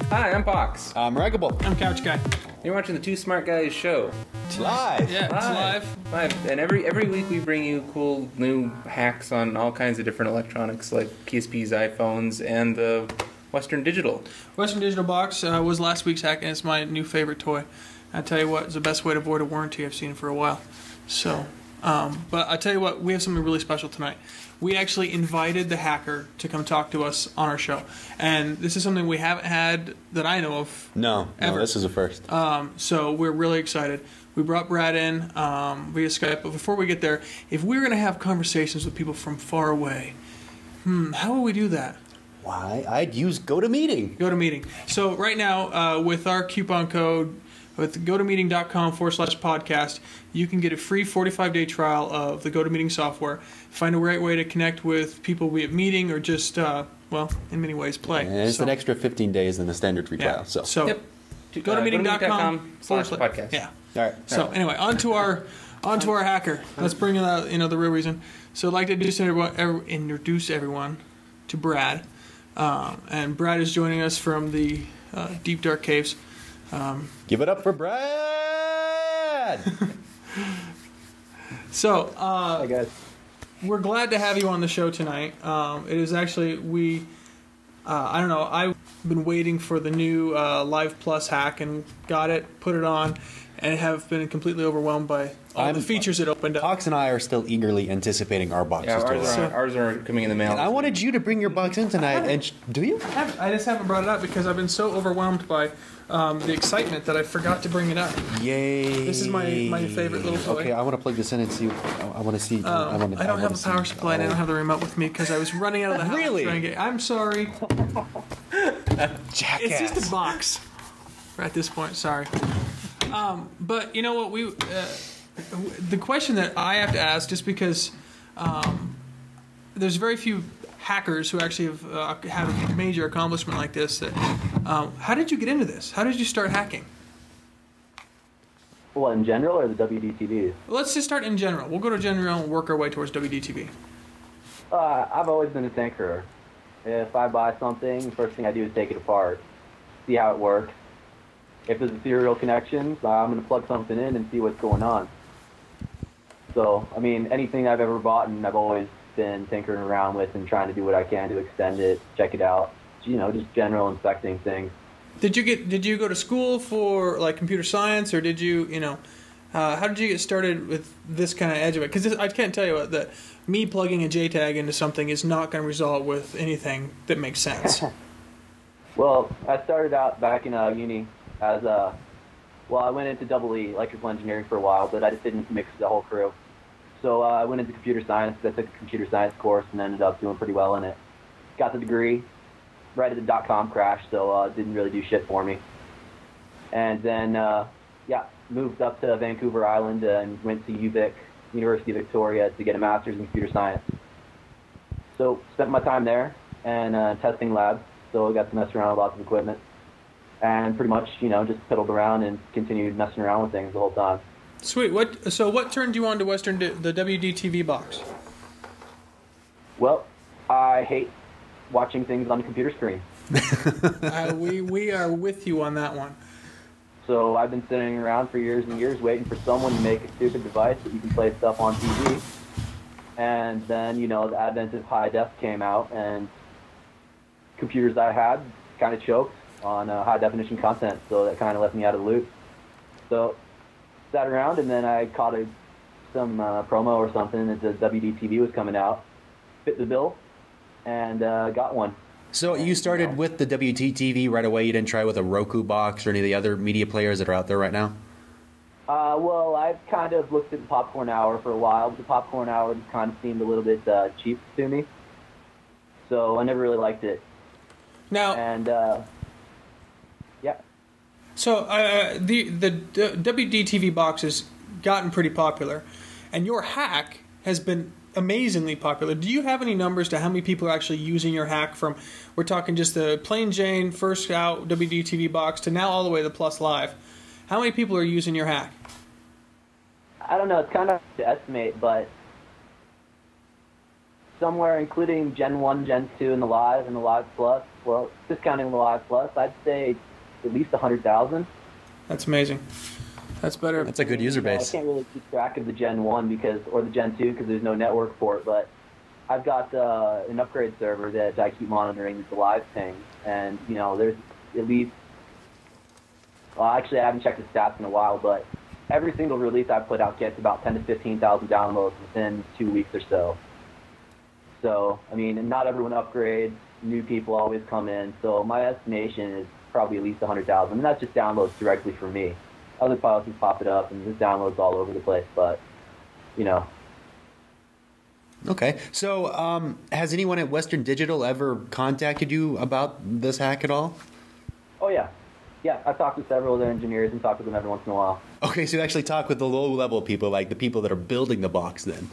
Hi, I'm Pox. I'm Ragable. I'm Couchguy. You're watching the Two Smart Guys show. It's live. Yeah, it's live. And every week we bring you cool new hacks on all kinds of different electronics like PSPs, iPhones, and the Western Digital. Western Digital box was last week's hack, and it's my new favorite toy. I tell you what, it's the best way to avoid a warranty. I've seen it for a while. So, but I tell you what, we have something really special tonight. We actually invited the hacker to come talk to us on our show, and this is something we haven't had that I know of. No, this is a first. So we're really excited. We brought Brad in via Skype, but before we get there, if we were going to have conversations with people from far away, how would we do that? Why? I'd use GoToMeeting. GoToMeeting. So right now, with our coupon code, with gotomeeting.com/podcast, you can get a free 45-day trial of the GoToMeeting software. Find a great way to connect with people via meeting or just, well, in many ways, play. And it's an extra 15 days than the standard free trial. So Yep. GoToMeeting.com/podcast. Yeah. All right. So anyway, on to our hacker. Let's bring in the real reason. So I'd like to introduce everyone to Brad. And Brad is joining us from the deep dark caves. Give it up for Brad! So, hi guys. We're glad to have you on the show tonight. It is actually, I don't know, I've been waiting for the new Live Plus hack and got it, put it on, and have been completely overwhelmed by all the features it opened up. Pox and I are still eagerly anticipating our boxes. Yeah, ours are coming in the mail. And I wanted you to bring your box in tonight. And do you? I just haven't brought it up because I've been so overwhelmed by the excitement that I forgot to bring it up. Yay! This is my favorite little toy. Okay, I want to plug this in and see. I want to see. I don't have a power supply and I don't have the remote with me because I was running out of the house. Really? I'm sorry. Jackass. It's just a box. At this point, sorry. But you know what? The question that I have to ask, just because there's very few hackers who actually have had a major accomplishment like this. How did you get into this? How did you start hacking? Well, in general or the WDTV? Let's just start in general. We'll go to general and work our way towards WDTV. I've always been a tinkerer. If I buy something, the first thing I do is take it apart, see how it works. If there's a serial connection, I'm going to plug something in and see what's going on. So, I mean, anything I've ever bought, and I've always been tinkering around with and trying to do what I can to extend it, check it out. You know, just general inspecting things. Did you go to school for like computer science, or did you how did you get started with this kind of edge of it? Because I can't tell you that me plugging a JTAG into something is not going to result with anything that makes sense. Well, I started out back in uni as I went into EE, electrical engineering, for a while, but I just didn't mix the whole crew. So I went into computer science. I took a computer science course and ended up doing pretty well in it. Got the degree right at the .com crash, so it didn't really do shit for me. And then, moved up to Vancouver Island and went to UVic, University of Victoria, to get a master's in computer science. So spent my time there and testing labs, so I got to mess around with lots of equipment. And pretty much, just piddled around and continued messing around with things the whole time. Sweet. What turned you on to the WDTV box? Well, I hate watching things on the computer screen. We are with you on that one. So I've been sitting around for years and years waiting for someone to make a stupid device that you can play stuff on TV. And then, the advent of high def came out, and computers I had kind of choked on high definition content, so that kind of left me out of the loop. So sat around, and then I caught some promo or something that the WDTV was coming out, fit the bill, and got one. So you started with the WDTV right away? You didn't try with a Roku box or any of the other media players that are out there right now? Well, I've kind of looked at the Popcorn Hour for a while, but the Popcorn Hour just kind of seemed a little bit cheap to me, so I never really liked it. Now, and yeah. So the WDTV box has gotten pretty popular, and your hack has been amazingly popular. Do you have any numbers to how many people are actually using your hack from, we're talking just the plain Jane, first out WDTV box to now all the way to the Plus Live? How many people are using your hack? I don't know. It's kind of hard to estimate, but somewhere including Gen 1, Gen 2, and the Live Plus. Well, discounting the Live Plus, I'd say at least 100,000. That's amazing. That's better. That's a good user base. I can't really keep track of the Gen 1 or the Gen 2 because there's no network port, but I've got an upgrade server that I keep monitoring the live ping, and there's at least. Well, actually, I haven't checked the stats in a while, but every single release I put out gets about 10 to 15,000 downloads within 2 weeks or so. So, I mean, not everyone upgrades. New people always come in. So my estimation is probably at least 100,000, and that's just downloads directly for me. Other files can pop it up, and there's downloads all over the place, but. Okay. So, has anyone at Western Digital ever contacted you about this hack at all? Oh, yeah. Yeah, I've talked with several of their engineers and talked with them every once in a while. Okay, so you actually talk with the low-level people, like the people that are building the box then?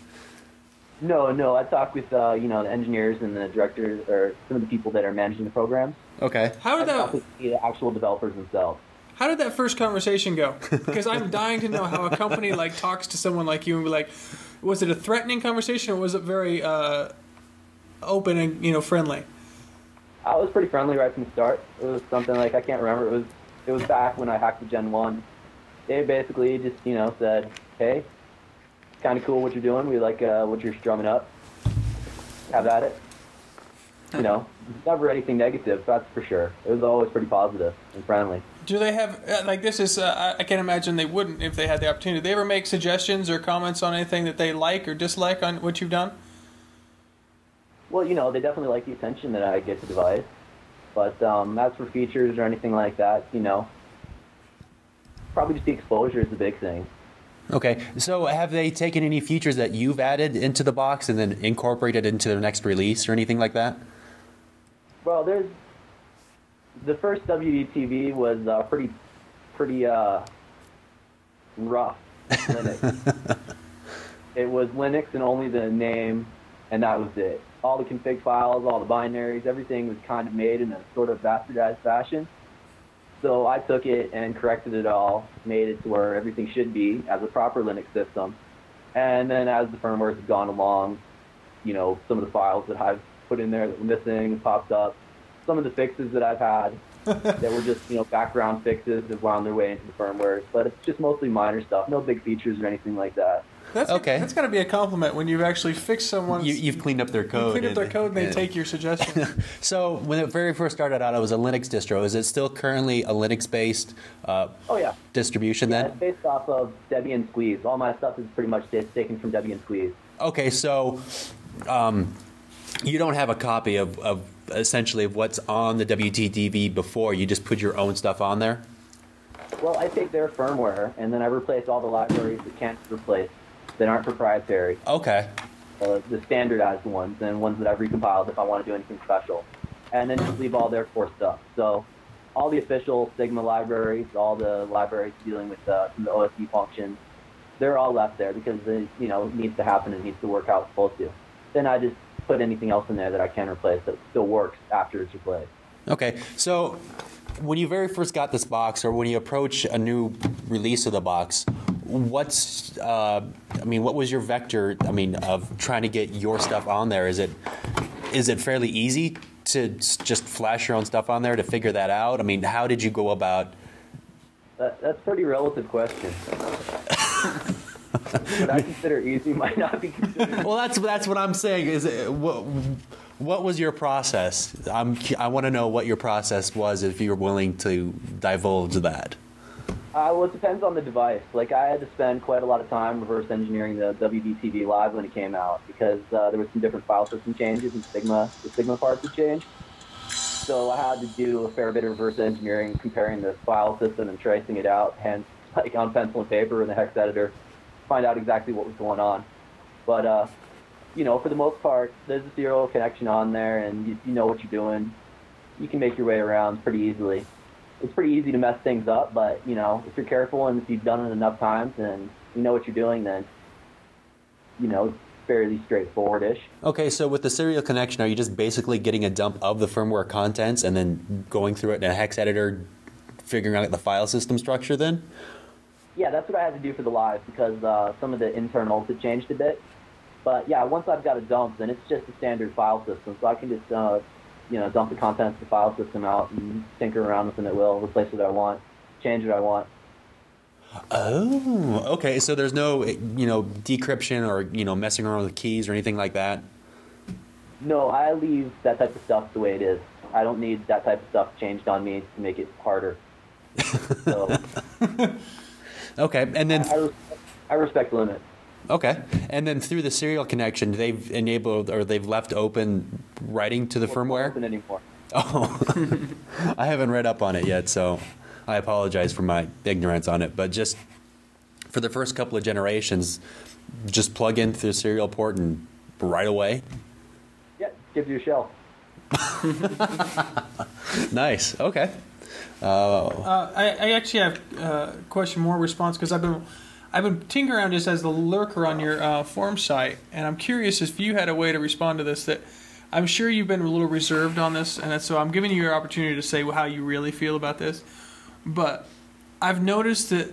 No, I talk with, the engineers and the directors, or some of the people that are managing the programs. Okay. I talk with the actual developers themselves. How did that first conversation go? Because I'm dying to know how a company talks to someone like you and be like, was it a threatening conversation or was it very open and friendly? I was pretty friendly right from the start. It was something I can't remember. It was back when I hacked the Gen 1. They basically just said, hey, it's kind of cool what you're doing. We like what you're strumming up. Have at it. Never anything negative, that's for sure. It was always pretty positive and friendly. Do they have, this is, I can't imagine they wouldn't if they had the opportunity. Do they ever make suggestions or comments on anything that they like or dislike on what you've done? Well, they definitely like the attention that I get to the device. But as for features or anything like that, probably just the exposure is the big thing. Okay, so have they taken any features that you've added into the box and then incorporated into their next release or anything like that? Well, the first WDTV was pretty rough Linux. It was Linux and only the name, and that was it. All the config files, all the binaries, everything was kind of made in a sort of bastardized fashion. So I took it and corrected it all, made it to where everything should be as a proper Linux system. And then as the firmware has gone along, some of the files that I've put in there that were missing popped up. Some of the fixes that I've had that were just, background fixes have wound their way into the firmware. But it's just mostly minor stuff, no big features or anything like that. Okay. That's got to be a compliment when you've actually fixed someone's... You've cleaned up their code. You cleaned up their code and they take your suggestions. So when it very first started out, it was a Linux distro. Is it still currently a Linux-based distribution then? It's based off of Debian Squeeze. All my stuff is pretty much taken from Debian Squeeze. Okay, so you don't have a copy of essentially of what's on the WDTV before. You just put your own stuff on there? Well, I take their firmware, and then I replace all the libraries that can't be replaced, that aren't proprietary. Okay. The standardized ones, and ones that I've recompiled if I want to do anything special. And then just leave all their core stuff. So all the official Sigma libraries, all the libraries dealing with the OSD functions, they're all left there because it needs to happen and needs to work how it's supposed to. Then I just put anything else in there that I can replace that still works after it's replaced. Okay, so when you very first got this box, or when you approach a new release of the box, what was your vector, of trying to get your stuff on there? Is it fairly easy to just flash your own stuff on there to figure that out? How did you go about? That's a pretty relative question. What I consider easy might not be considered. Well, that's what I'm saying. What was your process? I want to know what your process was, if you're willing to divulge that. Well, it depends on the device. I had to spend quite a lot of time reverse engineering the WDTV Live when it came out because there were some different file system changes and the Sigma parts had changed. So I had to do a fair bit of reverse engineering, comparing the file system and tracing it out, hence on pencil and paper in the hex editor, find out exactly what was going on. But, for the most part, there's a serial connection on there, and you know what you're doing. You can make your way around pretty easily. It's pretty easy to mess things up, but, if you're careful and if you've done it enough times and you know what you're doing, then, it's fairly straightforward-ish. Okay, so with the serial connection, are you just basically getting a dump of the firmware contents and then going through it in a hex editor, figuring out the file system structure then? Yeah, that's what I had to do for the Live because some of the internals had changed a bit. But yeah, once I've got a dump, then it's just a standard file system, so I can just dump the contents of the file system out and tinker around with it at will, replace what I want, change what I want. Oh, okay. So there's no, decryption or, messing around with keys or anything like that? No, I leave that type of stuff the way it is. I don't need that type of stuff changed on me to make it harder. So, okay, and then I respect the limit. Okay, and then through the serial connection, they've enabled or they've left open writing to the firmware? Open anymore. Oh, I haven't read up on it yet, so I apologize for my ignorance on it. But just for the first couple of generations, just plug in through the serial port and right away? Yeah, gives you a shell. Nice, okay. I actually have a question more response because I've been tinkering around just as the lurker on your forum site, and I'm curious if you had a way to respond to this. That I'm sure you've been a little reserved on this, and so I'm giving you your opportunity to say how you really feel about this. But I've noticed that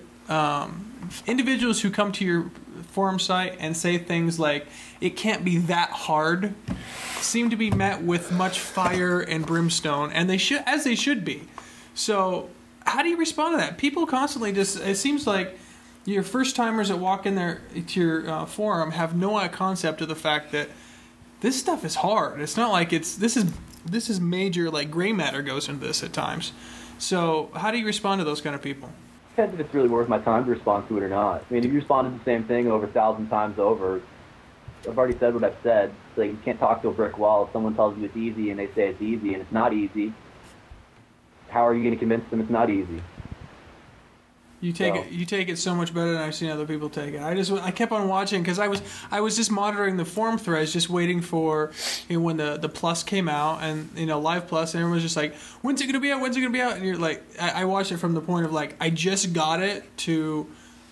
individuals who come to your forum site and say things like "it can't be that hard" seem to be met with much fire and brimstone, and they should, as they should be. So, how do you respond to that? People constantly it seems like your first timers that walk in there to your forum have no concept of the fact that this stuff is hard. It's not like this is major, like gray matter goes into this at times. So, how do you respond to those kind of people? Depends if it's really worth my time to respond to it or not. I mean, if you responded the same thing over 1,000 times over, I've already said what I've said. So you can't talk to a brick wall. If someone tells you it's easy and they say it's easy and it's not easy, how are you going to convince them it's not easy? You take it so much better than I've seen other people take it. I kept on watching because I was just monitoring the forum threads, just waiting for when the plus came out and Live Plus, and everyone was just like, when's it gonna be out? When's it gonna be out? And you're like, I watched it from the point of like I just got it to,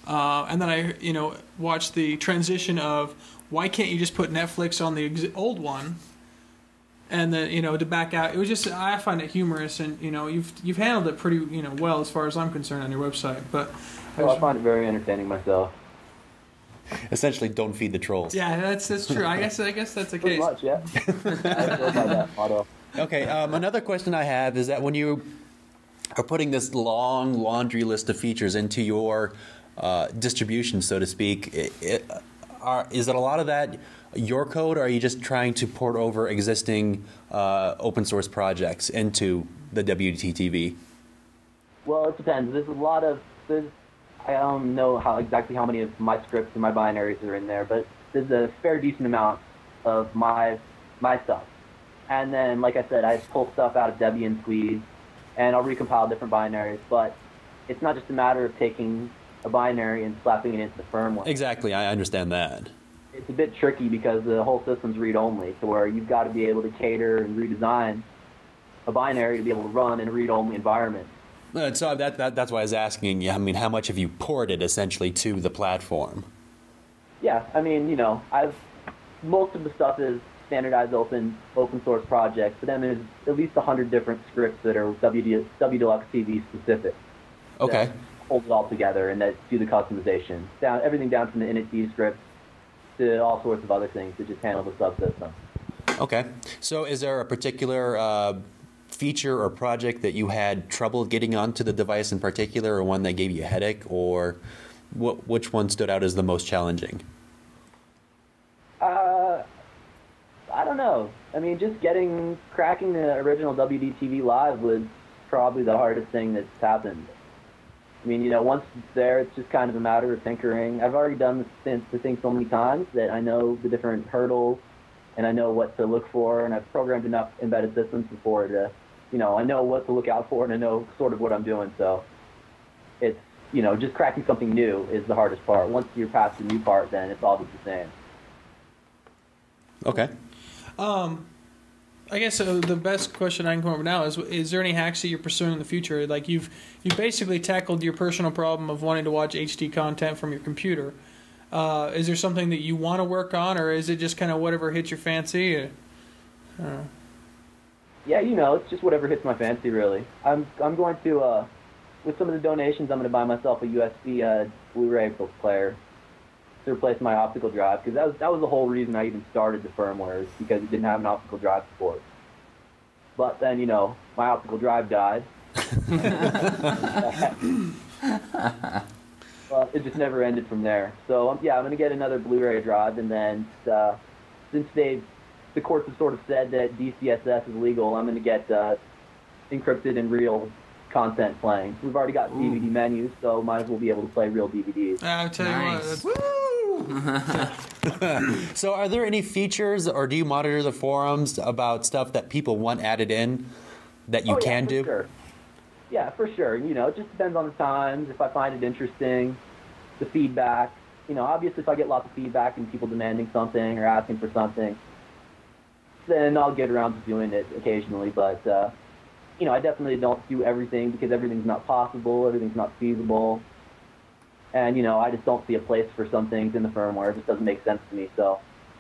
and then I watched the transition of why can't you just put Netflix on the old one, and then to back out. It was just, I find it humorous, and you've handled it pretty well as far as I'm concerned on your website. But I find it very entertaining myself. Essentially, don't feed the trolls. Yeah, that's true. I guess that's the case. Pretty much, yeah. I go by that motto. Okay, another question I have is that when you are putting this long laundry list of features into your distribution, so to speak, is it a lot of that your code, or are you just trying to port over existing open source projects into the WDTV? Well, it depends. I don't know exactly how many of my scripts and my binaries are in there, but there's a fair decent amount of my stuff. And then, like I said, I pull stuff out of Debian Squeeze, and I'll recompile different binaries. But it's not just a matter of taking a binary and slapping it into the firmware. Exactly, I understand that. It's a bit tricky because the whole system's read-only, to where you've got to be able to cater and redesign a binary to be able to run in a read-only environment. So that's why I was asking you. I mean, how much have you ported essentially to the platform? Yeah, I mean, most of the stuff is standardized open source projects, but then there's at least 100 different scripts that are WDeluxe TV specific. Okay. Hold it all together and that do the customization. Everything down from the init scripts to all sorts of other things that just handle the subsystem. Okay. So is there a particular feature or project that you had trouble getting onto the device in particular, or one that gave you a headache, or which one stood out as the most challenging? I don't know. I mean, just cracking the original WDTV Live was probably the hardest thing that's happened. I mean, once it's there, it's just kind of a matter of tinkering. I've already done the thing so many times that I know the different hurdles, and I know what to look for, and I've programmed enough embedded systems before to, I know what to look out for, and I know sort of what I'm doing. So it's, just cracking something new is the hardest part. Once you're past the new part, then it's all just the same. Okay. I guess the best question I can come up with now is there any hacks that you're pursuing in the future? Like you've basically tackled your personal problem of wanting to watch HD content from your computer. Is there something that you want to work on, or is it just kind of whatever hits your fancy? I don't know. Yeah, it's just whatever hits my fancy, really. I'm going to, with some of the donations, I'm going to buy myself a USB Blu-ray player. to replace my optical drive, because that was the whole reason I even started the firmware, is because it didn't have an optical drive support. But then, my optical drive died. Well, it just never ended from there. So, I'm going to get another Blu-ray drive, and then since the courts have sort of said that DCSS is legal, I'm going to get encrypted and real content playing. We've already got DVD menus, so might as well be able to play real DVDs. I'll tell Nice. you what. Woo! So are there any features, or do you monitor the forums about stuff that people want added in that you can do? Sure. Yeah, for sure. It just depends on the times, if I find it interesting, the feedback. Obviously if I get lots of feedback and people demanding something or asking for something, then I'll get around to doing it occasionally. But, I definitely don't do everything, because everything's not possible, everything's not feasible. And, I just don't see a place for some things in the firmware. It just doesn't make sense to me. So,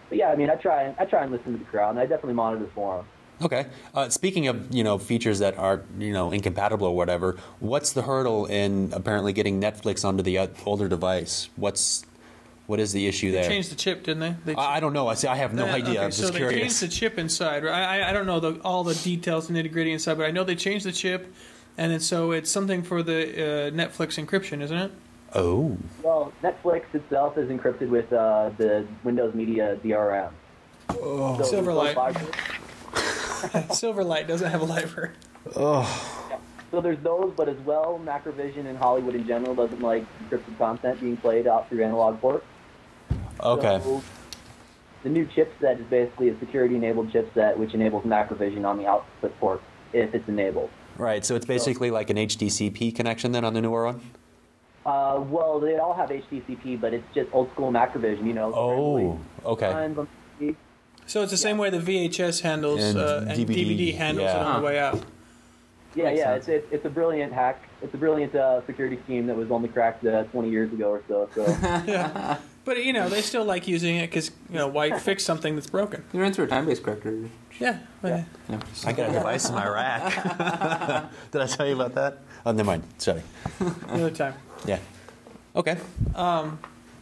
but yeah, I try and listen to the crowd, and I definitely monitor the forum. Okay. Speaking of, features that are, incompatible or whatever, what's the hurdle in apparently getting Netflix onto the older device? What is the issue there? They changed the chip, didn't they? I don't know. I have no idea. Okay, I'm just so curious. they changed the chip inside. Right? I don't know all the details and nitty-gritty inside, but I know they changed the chip, and then so it's something for the Netflix encryption, isn't it? Oh. Well, Netflix itself is encrypted with the Windows Media DRM. Oh. So Silverlight. those Silverlight doesn't have a library. Oh. Yeah. So there's those, but as well, Macrovision and Hollywood in general doesn't like encrypted content being played out through analog ports. Okay. So the new chipset is basically a security-enabled chipset, which enables Macrovision on the output port if it's enabled. Right. So it's basically like an HDCP connection then on the newer one? Well, they all have HDCP, but it's just old-school Macrovision, Oh, okay. Times on TV. So it's the same way the VHS handles And and DVD handles it on the way out. Yeah, it's a brilliant hack. It's a brilliant security scheme that was only cracked 20 years ago or so. Yeah. But, they still like using it because, why fix something that's broken? You ran through a time-based corrector. Yeah. Yeah. I got a device in my rack. Did I tell you about that? Oh, never mind. Sorry. Another time. Yeah. Okay. I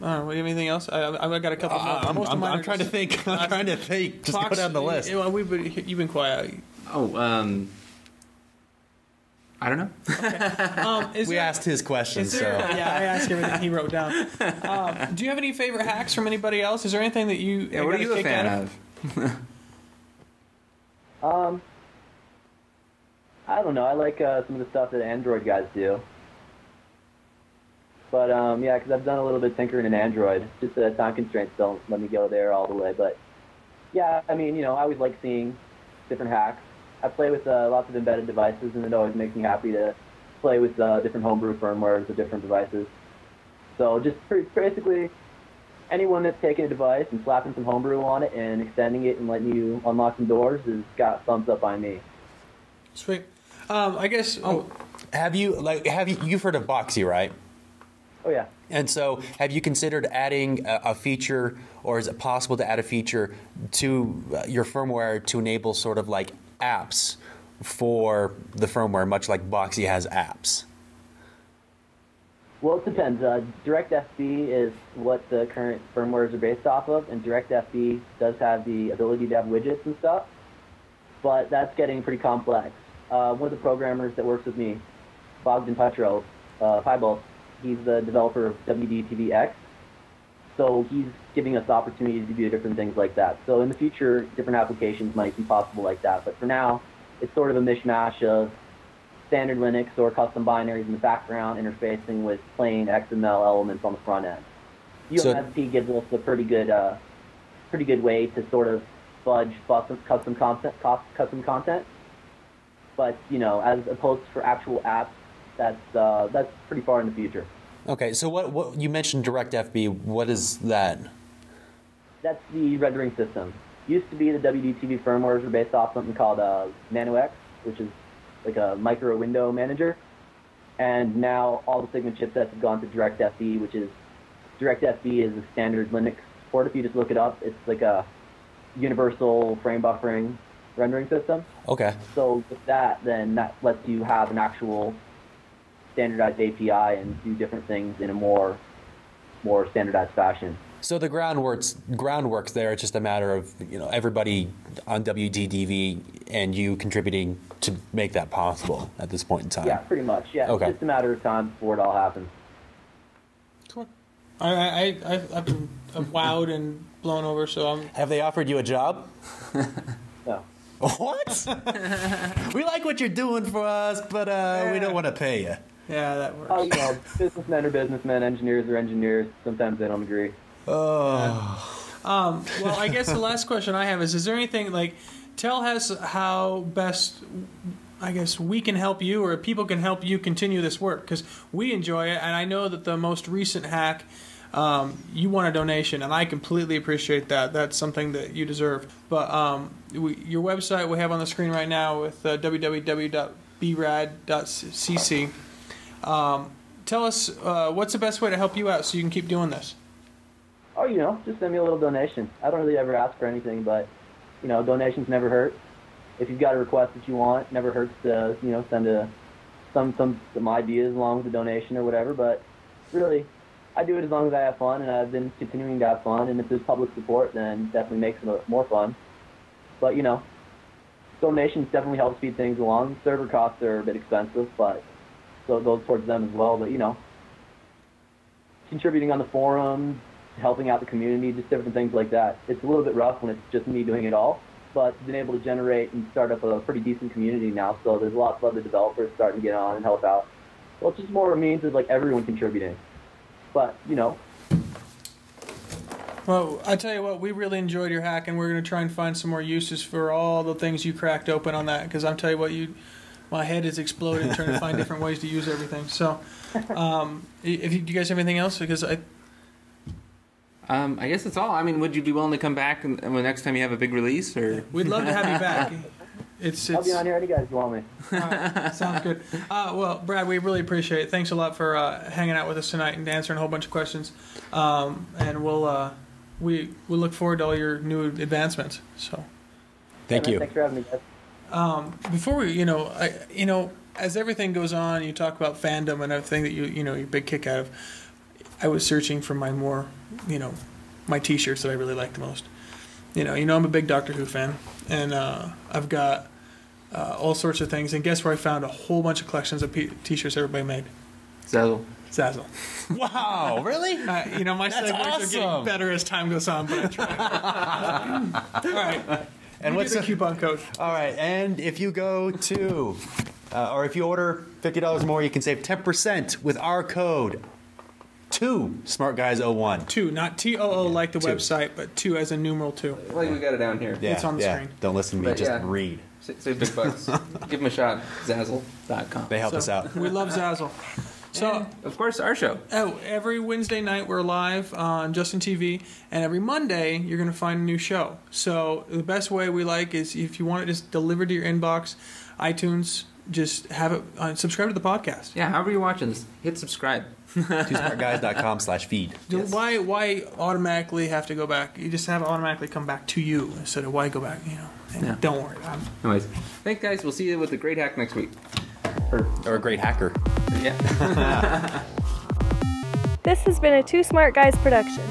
don't know, anything else? I've got a couple more. Most of mine I'm are trying to just- think. I'm trying to think. Just go down the list. Well, you've been quiet. Oh, I don't know. Is We there- asked his questions, is there, so. yeah, I asked everything he wrote down. Do you have any favorite hacks from anybody else? Is there anything that you Yeah, what are got you a kick fan out of? I don't know. I like some of the stuff that Android guys do. But, yeah, because I've done a little bit of tinkering in Android. Just time constraints don't let me go there all the way. But, yeah, I always like seeing different hacks. I play with lots of embedded devices, and it always makes me happy to play with different homebrew firmwares of different devices. So just basically, anyone that's taking a device and slapping some homebrew on it and extending it and letting you unlock some doors has got thumbs up by me. Sweet. I guess. You've heard of Boxy, right? Oh, yeah. And so, have you considered adding a feature, or is it possible to add a feature to your firmware to enable sort of like apps for the firmware, much like Boxy has apps? Well, it depends. DirectFB is what the current firmwares are based off of, and DirectFB does have the ability to have widgets and stuff, but that's getting pretty complex. One of the programmers that works with me, Bogdan Petrov, Pybalt, he's the developer of WDTV X, so he's giving us the opportunity to do different things like that. So in the future, different applications might be possible like that, but for now, it's sort of a mishmash of standard Linux or custom binaries in the background interfacing with plain XML elements on the front end. UMSP gives us a pretty good way to sort of fudge custom content. But as opposed to for actual apps, that's pretty far in the future. Okay, so what you mentioned DirectFB. What is that? That's the rendering system. Used to be the WDTV firmwares were based off something called NanoX, which is like a micro window manager. And now all the Sigma chipsets have gone to DirectFB, which is DirectFB is a standard Linux port. If you just look it up, it's like a universal frame buffering rendering system. Okay. So with that, then that lets you have an actual standardized API and do different things in a more standardized fashion. So the groundwork's there. It's just a matter of everybody on WDTV and you contributing to make that possible at this point in time. Yeah, pretty much. Yeah, Okay. It's just a matter of time before it all happens. Cool. I've been wowed and blown over. So I'm. Have they offered you a job? No. What? We like what you're doing for us, but we don't want to pay you. Yeah, that works. Oh, businessmen are businessmen, engineers are engineers. Sometimes they don't agree. Oh. Well, I guess the last question I have is there anything tell us how best, I guess, we can help you or people can help you continue this work, because we enjoy it, and I know that the most recent hack, you want a donation, and I completely appreciate that. That's something that you deserve. But your website we have on the screen right now with www.brad.cc. Tell us what's the best way to help you out so you can keep doing this. Oh, just send me a little donation. I don't really ever ask for anything, but, donations never hurt. If you've got a request that you want, never hurts to, send some ideas along with the donation or whatever. But really, I do it as long as I have fun, and I've been continuing to have fun. And if there's public support, then definitely makes it more fun. But, donations definitely help speed things along. Server costs are a bit expensive, but so it goes towards them as well. But, contributing on the forum, helping out the community, just different things like that. It's a little bit rough when it's just me doing it all, but been able to generate and start up a pretty decent community now, so there's lots of other developers starting to get on and help out. Well, it's just more a means of everyone contributing. But, Well, I tell you what, we really enjoyed your hack, and we're going to try and find some more uses for all the things you cracked open on that, because I'm telling you what, my head is exploding trying to find different ways to use everything. So, if you guys have anything else? Because I guess that's all. I mean, would you be willing to come back and the next time you have a big release? Or we'd love to have you back. I'll be on here anytime you want me. All right, sounds good. Well, Brad, we really appreciate it. Thanks a lot for hanging out with us tonight and answering a whole bunch of questions. And we look forward to all your new advancements. So, Thank you. Thanks for having me, guys. Before we, as everything goes on, you talk about fandom and everything that you're a big kick out of. I was searching for my more, my T-shirts that I really like the most. I'm a big Doctor Who fan, and I've got all sorts of things. And guess where I found a whole bunch of collections of T-shirts everybody made? Zazzle. Wow, really? My segues are getting better as time goes on, but I try. All right. And what's the coupon code? All right, and if you go to, or if you order $50 more, you can save 10% with our code. 2 Smart Guys 01. 2, not TOO like the Two. website, but 2 as in numeral 2. Like we got it down here. Yeah, It's on the screen. Don't listen to me, But just yeah. read. Save big bucks. Give them a shot. Zazzle.com. They help us out. We love Zazzle. So, And, of course, our show. every Wednesday night we're live on Justin TV, and every Monday you're going to find a new show. So the best way we like is if you want it just delivered to your inbox, iTunes, just have it subscribe to the podcast. Yeah, however you're watching this, hit subscribe. TwoSmartGuys.com/feed. Yes. Why automatically have to go back? You just have it automatically come back to you instead of why go back, And Yeah. don't worry. Anyways, thanks, guys. We'll see you with a great hack next week. Or a great hacker. Yeah. This has been a Two Smart Guys production.